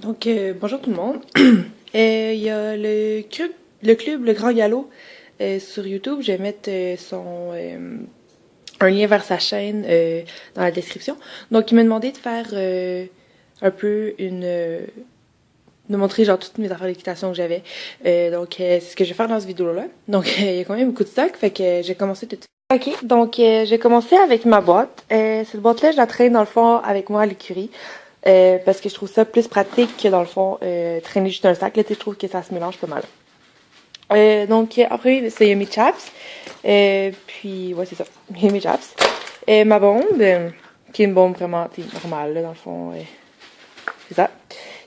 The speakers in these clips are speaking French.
Donc, bonjour tout le monde. Il y a le Grand Galop sur YouTube. Je vais mettre un lien vers sa chaîne dans la description. Donc, il m'a demandé de faire un peu de montrer genre toutes mes affaires d'équitation que j'avais. Donc, c'est ce que je vais faire dans cette vidéo-là. Donc, il y a quand même beaucoup de stock, fait que j'ai commencé tout de suite. Ok, donc j'ai commencé avec ma boîte. Cette boîte-là, je la traîne dans le fond avec moi à l'écurie. Parce que je trouve ça plus pratique que dans le fond traîner juste un sac. Là, je trouve que ça se mélange pas mal. Donc après, il y a mes chaps. Puis ouais, c'est ça. Il y a mes chaps. Ma bombe, qui est une bombe vraiment normale, là, dans le fond. C'est ça.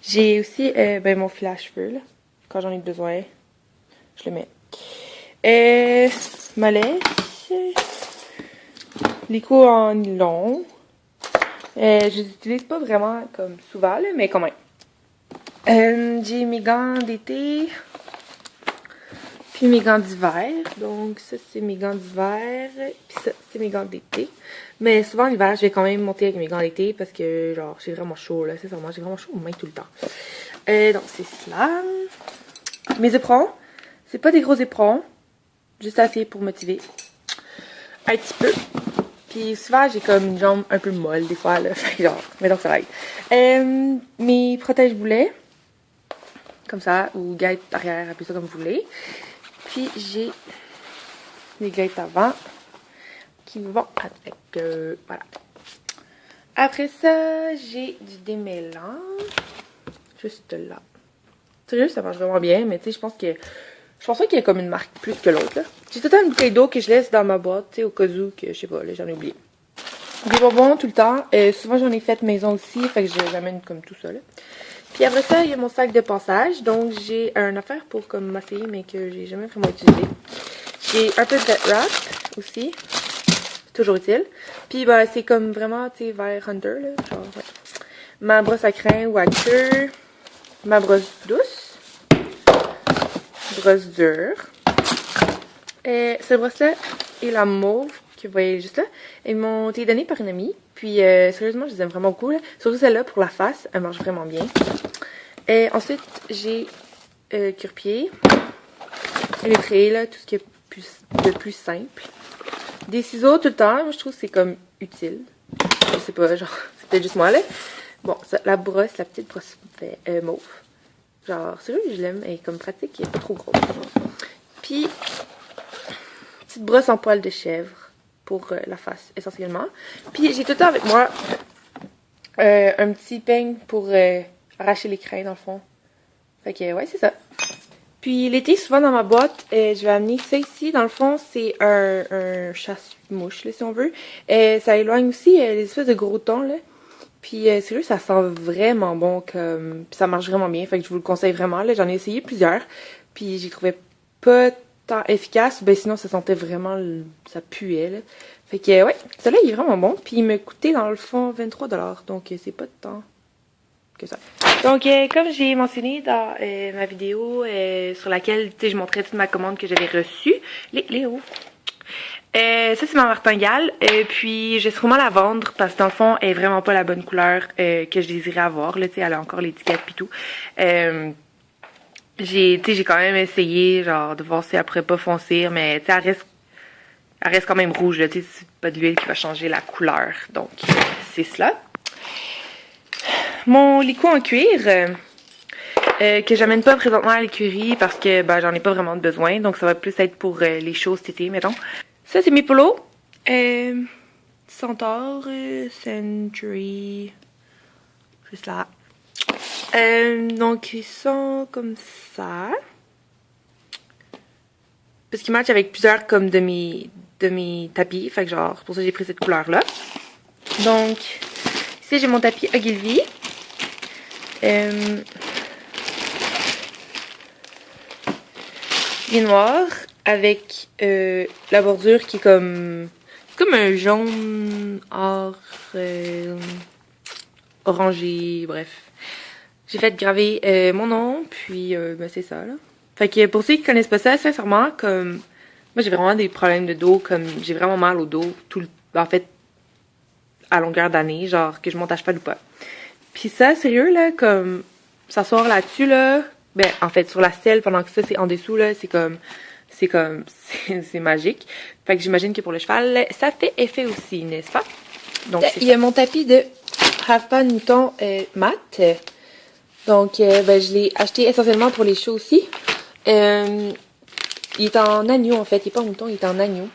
J'ai aussi mon fil à cheveux, là. Quand j'en ai besoin, je le mets. Ma laisse. L'ICO en nylon. Je les utilise pas vraiment comme souvent, là, mais quand même. J'ai mes gants d'été. Puis mes gants d'hiver. Donc ça, c'est mes gants d'hiver. Puis ça, c'est mes gants d'été. Mais souvent, l'hiver, je vais quand même monter avec mes gants d'été parce que, genre, j'ai vraiment chaud, là. C'est ça, moi, j'ai vraiment chaud aux mains tout le temps. Donc, c'est cela. Mes éperons. C'est pas des gros éperons. Juste assez pour motiver. Un petit peu. Puis souvent, j'ai comme une jambe un peu molle des fois, là. Genre, mais donc ça va être. Mes protège-boulets. Comme ça, ou guêtres arrière, appelez ça comme vous voulez. Puis j'ai les guêtres avant qui vont avec. Voilà. Après ça, j'ai du démêlant. Juste là. Sérieux, ça marche vraiment bien, mais tu sais, je pense pas qu'il y a comme une marque plus que l'autre, là. J'ai tout le temps une bouteille d'eau que je laisse dans ma boîte, tu sais, au cas où que, je sais pas, là, j'en ai oublié. Des bonbons tout le temps. Souvent, j'en ai fait maison aussi, fait que je l'amène comme tout ça, là. Puis après ça, il y a mon sac de passage. Donc, j'ai une affaire pour comme m'asseoir, mais que j'ai jamais vraiment utilisé. J'ai un peu de vet wrap aussi. C'est toujours utile. Puis, bah, c'est comme vraiment, tu sais, vers Hunter, là. Genre, ouais. Ma brosse à crin ou à queue. Ma brosse douce. Brosse dure. Cette brosse-là est la mauve que vous voyez juste là. Elles m'ont été données par une amie. Puis sérieusement, je les aime vraiment beaucoup. Là. Surtout celle-là pour la face. Elle marche vraiment bien. Ensuite, j'ai cure-pied. Lettré, là, tout ce qui est de plus simple. Des ciseaux tout le temps. Moi, je trouve que c'est comme utile. Je sais pas, genre, c'est peut-être juste moi là. Bon, ça, la brosse, la petite brosse mauve. Genre, sérieux, je l'aime. Elle est comme pratique, elle est pas trop grosse. Puis, petite brosse en poil de chèvre pour la face, essentiellement. Puis, j'ai tout le temps avec moi un petit peigne pour arracher les crins, dans le fond. Fait que, ouais, c'est ça. Puis, l'été, souvent dans ma boîte, je vais amener ça ici. Dans le fond, c'est un chasse-mouche, là, si on veut. Ça éloigne aussi les espèces de gros thons, là. Puis, sérieux, ça sent vraiment bon, comme... Puis ça marche vraiment bien, fait que je vous le conseille vraiment, là. J'en ai essayé plusieurs, puis j'y trouvais pas tant efficace. Ben, sinon, ça sentait vraiment... Ça puait, là. Fait que, ouais, celui-là, il est vraiment bon. Puis, il m'a coûté, dans le fond, 23$. Donc, c'est pas tant que ça. Donc, comme j'ai mentionné dans ma vidéo sur laquelle, tu sais, je montrais toute ma commande que j'avais reçue. Léo! Ça, c'est ma martingale. Puis, je vais sûrement la vendre parce que, dans le fond, elle est vraiment pas la bonne couleur que je désirais avoir. Là, tu sais, elle a encore l'étiquette pis tout. J'ai quand même essayé, genre, de voir si elle pourrait pas foncer, mais, tu sais, elle reste quand même rouge, là. Tu sais, c'est pas de l'huile qui va changer la couleur. Donc, c'est cela. Mon licou en cuir, que j'amène pas présentement à l'écurie parce que, ben, j'en ai pas vraiment de besoin. Donc, ça va plus être pour les choses cet été, mettons. Ça, c'est mes polos. Centaure, Century, juste là. Donc, ils sont comme ça. Parce qu'ils matchent avec plusieurs comme de mes tapis. Fait que genre, c'est pour ça que j'ai pris cette couleur-là. Donc, ici, j'ai mon tapis Ogilvy. Il est noir avec la bordure qui est comme un jaune or orangé, bref. J'ai fait graver mon nom, puis ben c'est ça là. Fait que pour ceux qui connaissent pas ça, sincèrement, comme moi j'ai vraiment des problèmes de dos, comme j'ai vraiment mal au dos en fait à longueur d'année, genre que je monte à cheval ou pas. Puis ça, sérieux là, comme s'asseoir là-dessus, là. Ben, en fait, sur la selle, pendant que ça, c'est en dessous, là, c'est magique. Fait que j'imagine que pour le cheval, ça fait effet aussi, n'est-ce pas? Donc, il y a mon tapis de Havpan Mouton mat. Donc, ben, je l'ai acheté essentiellement pour les chevaux aussi. Il est en agneau, en fait. Il est pas en mouton, il est en agneau.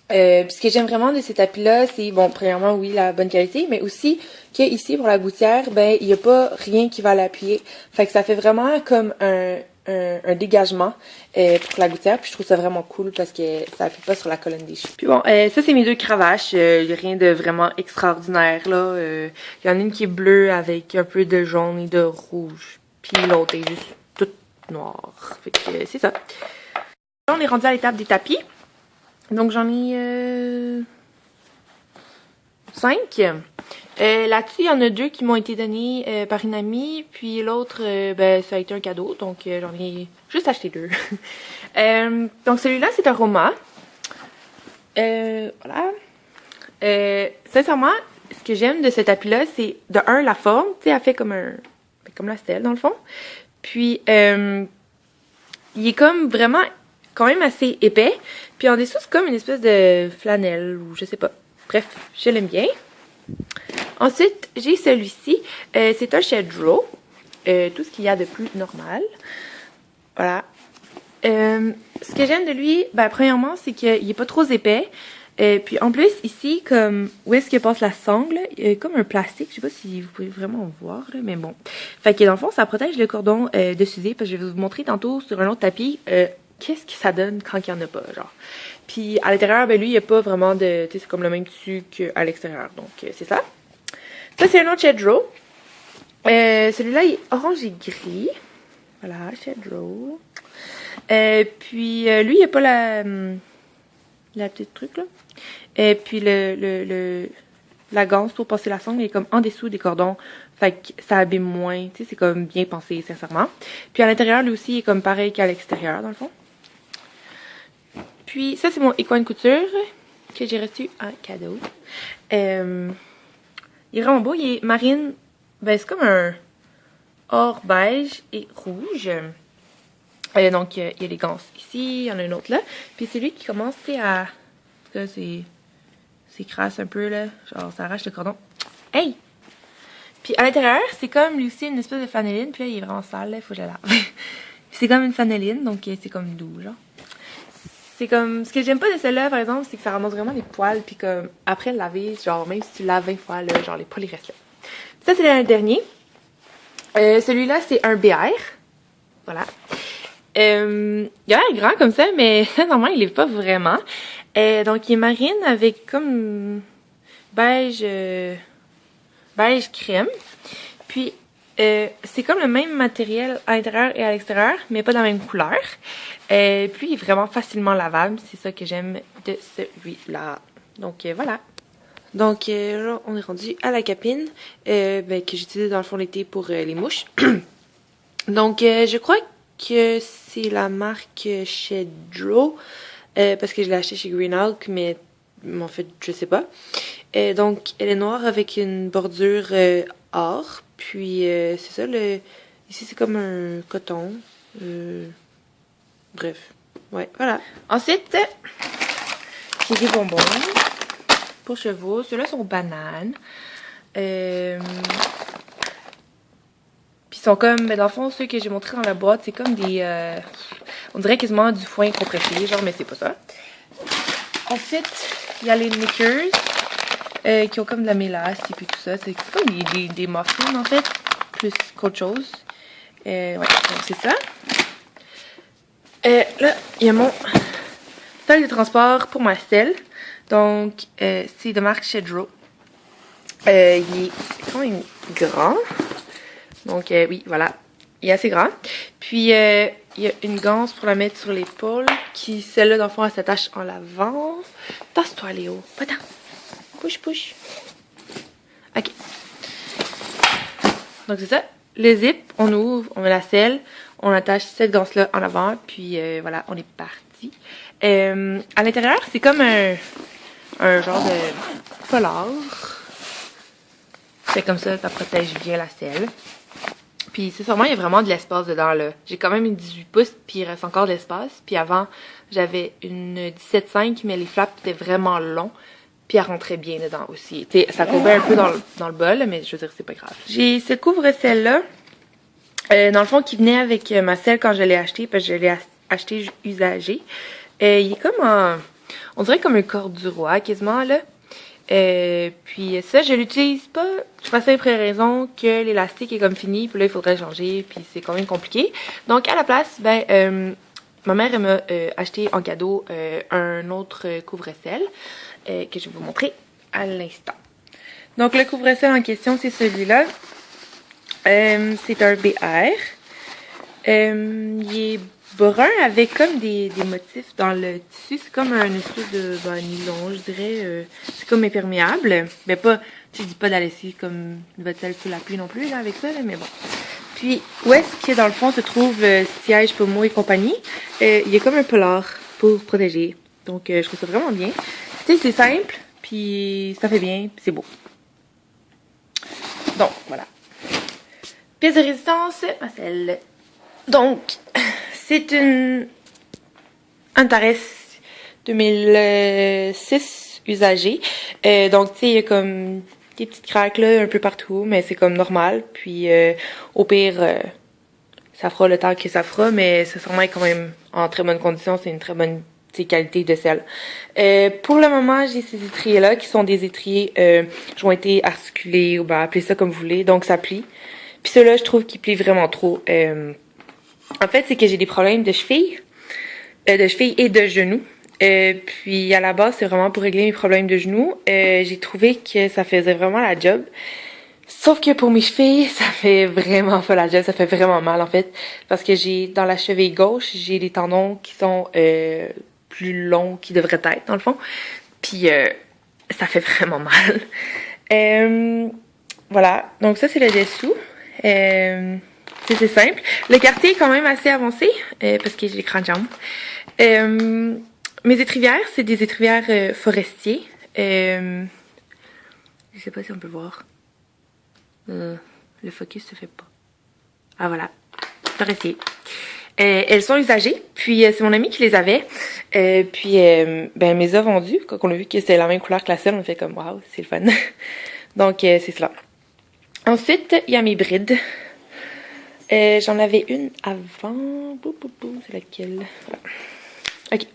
Puis ce que j'aime vraiment de ces tapis-là, c'est, bon, premièrement, oui, la bonne qualité, mais aussi que ici, pour la gouttière, ben, il n'y a pas rien qui va l'appuyer. Fait que ça fait vraiment comme un dégagement pour la gouttière, puis je trouve ça vraiment cool parce que ça appuie pas sur la colonne des cheveux. Puis bon, ça, c'est mes deux cravaches. Il n'y a rien de vraiment extraordinaire, là. Il y en a une qui est bleue avec un peu de jaune et de rouge, puis l'autre est juste toute noire. Fait que c'est ça. Là, on est rendu à l'étape des tapis. Donc j'en ai 5. Là-dessus, il y en a 2 qui m'ont été donnés par une amie, puis l'autre, ben, ça a été un cadeau, donc j'en ai juste acheté 2. Donc celui-là, c'est un Roma. Voilà. Sincèrement, ce que j'aime de ce tapis-là, c'est de un, la forme, tu sais, elle fait comme comme la stèle dans le fond. Puis, il est comme vraiment quand même assez épais. Puis en dessous, c'est comme une espèce de flanelle ou je sais pas. Bref, je l'aime bien. Ensuite, j'ai celui-ci. C'est un Shedrow. Tout ce qu'il y a de plus normal. Voilà. Ce que j'aime de lui, ben, premièrement, c'est qu'il est pas trop épais. Puis en plus, ici, comme où est-ce que passe la sangle, il y a comme un plastique. Je sais pas si vous pouvez vraiment voir, là, mais bon. Fait que dans le fond, ça protège le cordon de fusée. Parce que je vais vous montrer tantôt sur un autre tapis qu'est-ce que ça donne quand il n'y en a pas, genre. Puis à l'intérieur, ben lui, il n'y a pas vraiment de... Tu sais, c'est comme le même tissu qu'à l'extérieur. Donc, c'est ça. Ça, c'est un autre Shedrow. Celui-là, il est orange et gris. Voilà, Shedrow. Puis, lui, il n'y a pas la petite truc, là. Et puis, la ganse pour passer la sangle, il est comme en dessous des cordons. Fait que ça abîme moins. Tu sais, c'est comme bien pensé, sincèrement. Puis, à l'intérieur, lui aussi, il est comme pareil qu'à l'extérieur, dans le fond. Puis, ça, c'est mon écoine couture que j'ai reçu en cadeau. Il est vraiment beau. Il est marine. Ben, c'est comme un or beige et rouge. Donc, il y a les ganses ici. Il y en a une autre là. Puis, c'est lui qui commence à... En tout cas, c'est crasse un peu, là. Genre, ça arrache le cordon. Hey! Puis, à l'intérieur, c'est comme lui aussi une espèce de flaneline. Puis là, il est vraiment sale, là. Il faut que je la lave. C'est comme une flaneline. Donc, c'est comme doux, genre. C'est comme... Ce que j'aime pas de celle-là, par exemple, c'est que ça ramasse vraiment les poils. Puis comme, après le laver, genre, même si tu laves 20 fois, là, genre, les poils, ils restent là. Ça, c'est le dernier. Celui-là, c'est un BR. Voilà. Il a l'air grand comme ça, mais sincèrement, il est pas vraiment. Donc, il est marine avec comme beige crème. Puis, c'est comme le même matériel à l'intérieur et à l'extérieur, mais pas de la même couleur. Puis, il est vraiment facilement lavable. C'est ça que j'aime de celui-là. Donc, voilà. Donc, là, on est rendu à la capine, que j'utilise dans le fond l'été pour les mouches. Donc, je crois que c'est la marque Shedrow, parce que je l'ai acheté chez Greenhawk, mais en fait, je sais pas. Donc, elle est noire avec une bordure or, puis c'est ça, ici c'est comme un coton. Bref, ouais, voilà. Ensuite, j'ai des bonbons pour chevaux. Ceux-là sont bananes. Puis ils sont comme, mais dans le fond, ceux que j'ai montrés dans la boîte, c'est comme des... on dirait quasiment du foin compressé, genre, mais c'est pas ça. Ensuite, il y a les Knickers, qui ont comme de la mélasse et puis tout ça. C'est comme des muffins, en fait, plus qu'autre chose. Ouais, donc c'est ça. Là, il y a mon sac de transport pour ma selle. Donc, c'est de marque Shedrow. Il est quand même grand. Donc, oui, voilà. Il est assez grand. Puis, il y a une ganse pour la mettre sur l'épaule. Qui, celle-là, dans le fond, elle s'attache en l'avant. Tasse-toi, Léo. Va-t'en. Push, push. OK. Donc, c'est ça. Le zip, on ouvre, on met la selle. On attache cette ganse-là en avant. Puis, voilà, on est parti. À l'intérieur, c'est comme un genre de foulard. C'est comme ça, ça protège bien la selle. Puis c'est sûrement, il y a vraiment de l'espace dedans, là. J'ai quand même une 18 pouces, puis il reste encore de l'espace. Puis avant, j'avais une 17,5, mais les flaps étaient vraiment longs. Puis elle rentrait bien dedans aussi. T'sais, ça courbait un peu dans le bol, mais je veux dire, c'est pas grave. J'ai ce couvre-sel-là, dans le fond, qui venait avec ma selle quand je l'ai acheté, parce que je l'ai acheté usagé. Il est comme en... On dirait comme un corde du roi, quasiment, là. Puis ça, je l'utilise pas pour la simple raison que l'élastique est comme fini, puis là, il faudrait changer, puis c'est quand même compliqué. Donc, à la place, ben, ma mère, elle m'a acheté en cadeau un autre couvre-sel que je vais vous montrer à l'instant. Donc, le couvre-sel en question, c'est celui-là. C'est un BR. Il est brun avec comme des motifs dans le tissu. C'est comme un espèce de nylon, je dirais. C'est comme imperméable. Mais pas, tu dis pas de la lessive comme une vaisselle sous la pluie non plus, là, avec ça, là, mais bon. Puis, où est-ce que dans le fond se trouve Siège Pomo et compagnie? Il y a comme un polar pour protéger. Donc, je trouve ça vraiment bien. Tu sais, c'est simple, puis ça fait bien, puis c'est beau. Donc, voilà. Pièce de résistance, celle. Donc, c'est une Antares 2006 usagée. Donc, tu sais, il y a comme des petites craques là, un peu partout, mais c'est comme normal. Puis, au pire, ça fera le temps que ça fera, mais ça sûrement est quand même en très bonne condition. C'est une très bonne qualité de sel. Pour le moment, j'ai ces étriers-là qui sont des étriers jointés, articulés, ou ben appelez ça comme vous voulez. Donc, ça plie. Puis ceux-là, je trouve qu'ils plient vraiment trop. En fait, c'est que j'ai des problèmes de cheville et de genoux. Puis à la base, c'est vraiment pour régler mes problèmes de genoux. J'ai trouvé que ça faisait vraiment la job. Sauf que pour mes chevilles, ça fait vraiment pas la job. Ça fait vraiment mal, en fait. Parce que j'ai, dans la cheville gauche, j'ai des tendons qui sont plus longs qu'ils devraient être, dans le fond. Puis ça fait vraiment mal. Voilà. Donc ça, c'est le dessous. C'est simple. Le quartier est quand même assez avancé parce que j'ai l'écran de jambe. Mes étrivières, c'est des étrivières forestiers. Je sais pas si on peut voir. Le focus se fait pas. Ah voilà. Forestier. Elles sont usagées. Puis c'est mon ami qui les avait. Puis ben mes a vendues. Quand on a vu que c'était la même couleur que la selle, on a fait comme waouh, c'est le fun. Donc c'est cela. Ensuite, il y a mes brides. J'en avais une avant. C'est laquelle? Voilà. Ok.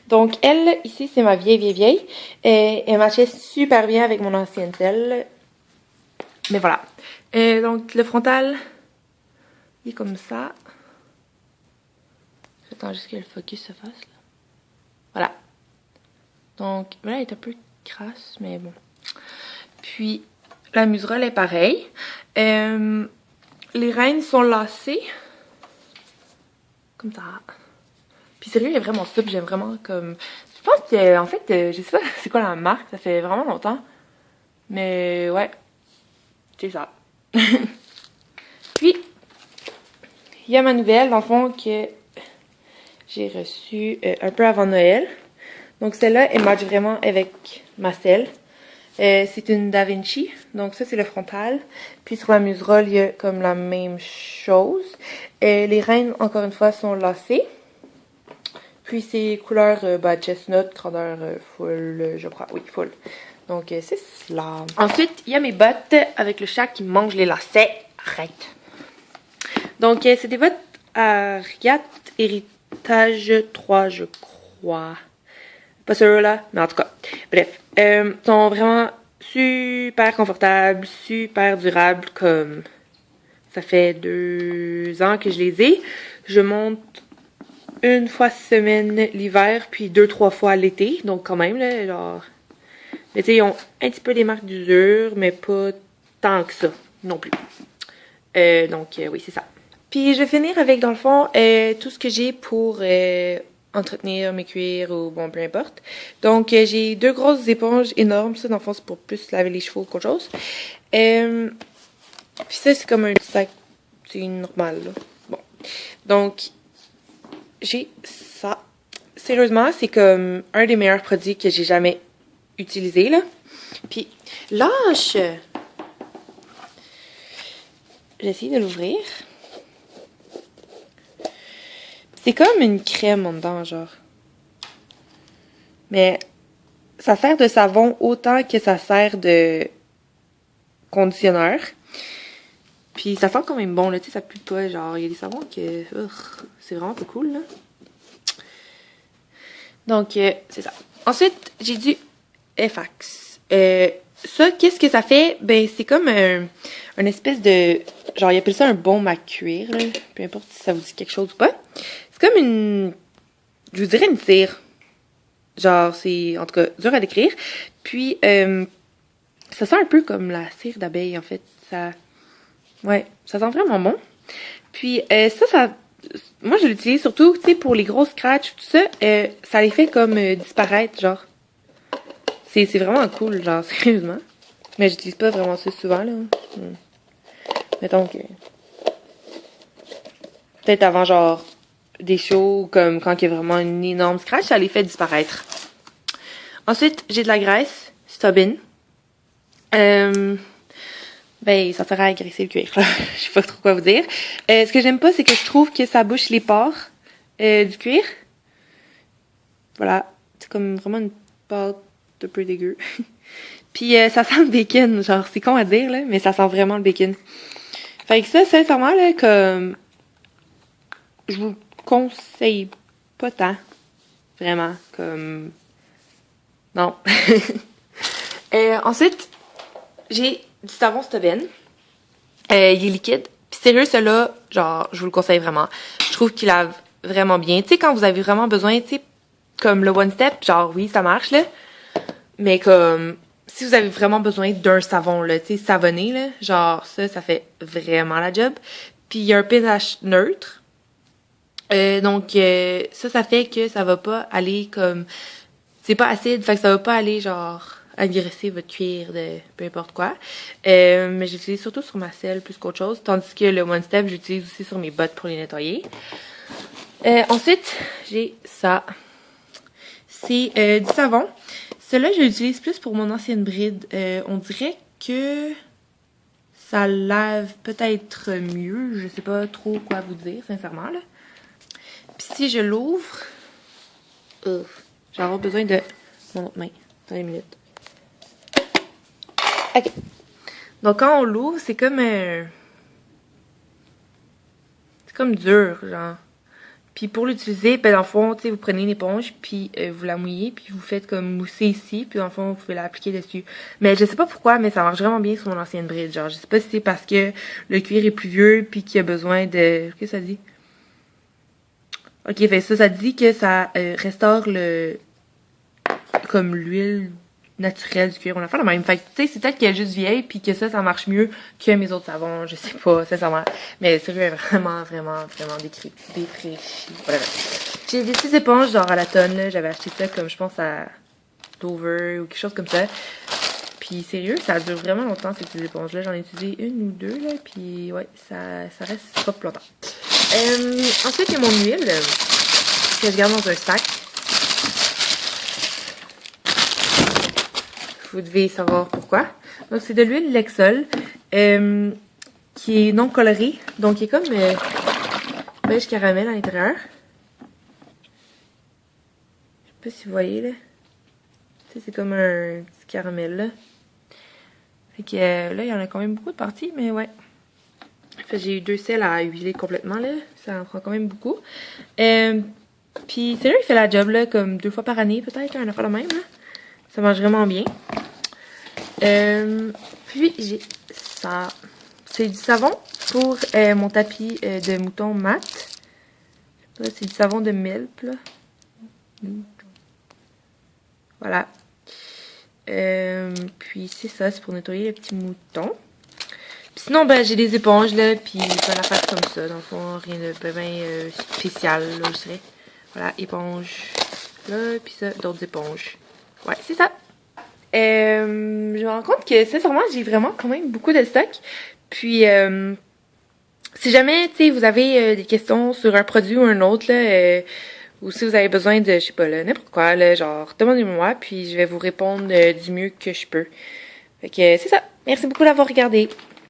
Donc, elle, ici, c'est ma vieille. Elle matchait super bien avec mon ancienne selle. Mais voilà. Donc, le frontal, il est comme ça. J'attends juste que le focus se fasse. Là. Voilà. Donc, là, elle est un peu crasse, mais bon. Puis, la muserolle est pareille. Les rênes sont lacées. Comme ça. Puis sérieux, il est vraiment souple. J'aime vraiment comme... Je pense que, en fait, je sais pas c'est quoi la marque. Ça fait vraiment longtemps. Mais ouais. C'est ça. Puis, il y a ma nouvelle, dans le fond, que j'ai reçue un peu avant Noël. Donc celle-là, elle match vraiment avec ma selle. C'est une Da Vinci, donc ça c'est le frontal. Puis sur la muserolle, il y a comme la même chose. Les rênes, encore une fois, sont lacées. Puis c'est couleur chestnut, grandeur full, je crois. Oui, full. Donc c'est cela. Ensuite, il y a mes bottes avec le chat qui mange les lacets. Arrête. Donc c'est des bottes Ariat Héritage 3, je crois. Pas sûr là, mais en tout cas. Bref, sont vraiment super confortables, super durables, comme ça fait 2 ans que je les ai. Je monte une fois semaine l'hiver, puis 2-3 fois l'été, donc quand même là, genre. Mais tu sais, ils ont un petit peu des marques d'usure, mais pas tant que ça non plus. Donc oui, c'est ça. Puis je vais finir avec, dans le fond, tout ce que j'ai pour entretenir mes cuirs ou bon, peu importe. Donc, j'ai 2 grosses éponges énormes. Ça, dans le fond, c'est pour plus laver les chevaux qu'autre chose. Puis ça, c'est comme un sac, c'est normal, là. Bon. Donc, j'ai ça. Sérieusement, c'est comme un des meilleurs produits que j'ai jamais utilisé, là. Puis, lâche! J'ai essayé de l'ouvrir. C'est comme une crème en dedans, genre. Mais ça sert de savon autant que ça sert de conditionneur. Puis ça sent quand même bon, là, tu sais, ça pue pas, genre, il y a des savons que... c'est vraiment pas cool, là. Donc, c'est ça. Ensuite, j'ai du FX. Ça, qu'est-ce que ça fait? Ben, c'est comme un espèce de... Genre, ils appellent ça un baume à cuir, là. Peu importe si ça vous dit quelque chose ou pas. C'est comme une... Je vous dirais une cire. Genre, c'est, en tout cas, dur à décrire. Puis, ça sent un peu comme la cire d'abeille, en fait. Ça... Ouais, ça sent vraiment bon. Puis, ça... Moi, je l'utilise surtout, tu sais, pour les gros scratchs, tout ça. Ça les fait comme disparaître, genre. C'est vraiment cool, genre, sérieusement. Mais j'utilise pas vraiment ça souvent, là. Mettons que... Peut-être avant, genre, des shows, comme quand il y a vraiment une énorme scratch, ça les fait disparaître. Ensuite, j'ai de la graisse, Stubin. Ben, ça sert à agresser le cuir, là. Je sais pas trop quoi vous dire. Ce que j'aime pas, c'est que je trouve que ça bouche les pores du cuir. Voilà. C'est comme vraiment une pâte un peu dégueu. Puis ça sent le bacon, genre, c'est con à dire, là, mais ça sent vraiment le bacon. Fait que ça, sincèrement, là, comme... Je vous conseille pas tant. Vraiment, comme... Non. Ensuite, j'ai du savon Stubin. Il est liquide. Puis sérieux, celui-là, genre, je vous le conseille vraiment. Je trouve qu'il lave vraiment bien. Tu sais, quand vous avez vraiment besoin, tu sais, comme le One Step, genre, oui, ça marche, là. Mais comme, si vous avez vraiment besoin d'un savon, là, tu sais, savonné, là, genre, ça fait vraiment la job. Puis il y a un pH neutre. Donc, ça fait que ça va pas aller comme... C'est pas acide, fait que ça va pas aller, genre, agresser votre cuir de peu importe quoi. Mais j'utilise surtout sur ma selle plus qu'autre chose. Tandis que le One Step, j'utilise aussi sur mes bottes pour les nettoyer. Ensuite, j'ai ça. C'est du savon. Celui-là, je l'utilise plus pour mon ancienne bride. On dirait que ça lave peut-être mieux. Je sais pas trop quoi vous dire, sincèrement, là. Puis si je l'ouvre... J'ai avoir besoin de mon autre main. Attendez une minute. Ok. Donc quand on l'ouvre, c'est comme... c'est comme dur, genre. Puis pour l'utiliser, ben dans le fond, tu sais, vous prenez une éponge, puis vous la mouillez, puis vous faites comme mousser ici, puis dans le fond, vous pouvez l'appliquer dessus. Mais je sais pas pourquoi, mais ça marche vraiment bien sur mon ancienne bride. Genre, je sais pas si c'est parce que le cuir est plus vieux, puis qu'il y a besoin de... Qu'est-ce que ça dit? Ok, fait ça dit que ça restaure le... comme l'huile naturelle du cuir. On a fait la même. Fait que, tu sais, c'est peut-être qu'elle est juste vieille, puis que ça marche mieux que mes autres savons. Je sais pas, sincèrement. Mais sérieux, elle est vraiment défraîchie. Voilà. J'ai des petites éponges, genre à la tonne, là. J'avais acheté ça comme, je pense, à Dover ou quelque chose comme ça. Puis sérieux, ça dure vraiment longtemps, ces petites éponges-là. J'en ai utilisé une ou deux, là. Puis ouais, ça reste pas plus longtemps. Ensuite, il y a mon huile que je garde dans un sac. Vous devez savoir pourquoi. Donc, c'est de l'huile Lexol qui est non colorée. Donc, il est comme beige caramel à l'intérieur. Je sais pas si vous voyez, là. Tu sais, c'est comme un petit caramel, là. Fait que là, il y en a quand même beaucoup de parties, mais ouais. Fait que j'ai eu 2 sels à huiler complètement, là. Ça en prend quand même beaucoup. Puis, c'est là, il fait la job, là, comme 2 fois par année, peut-être, un affaire de même, là. Ça marche vraiment bien. Puis j'ai ça. C'est du savon pour mon tapis de mouton mat. C'est du savon de Milp, là. Voilà. Puis c'est ça, c'est pour nettoyer les petits moutons. Puis sinon, ben j'ai des éponges, là, puis plein d'affaires comme ça. Dans le fond, rien de bien spécial, là, je dirais. Voilà, éponge, là, puis ça, d'autres éponges. Ouais, c'est ça. Je me rends compte que, sincèrement, j'ai vraiment quand même beaucoup de stock. Puis, si jamais, tu sais, vous avez des questions sur un produit ou un autre, là, ou si vous avez besoin de, je sais pas, là, n'importe quoi, là, genre, demandez-moi, puis je vais vous répondre du mieux que je peux. Fait que, c'est ça. Merci beaucoup d'avoir regardé.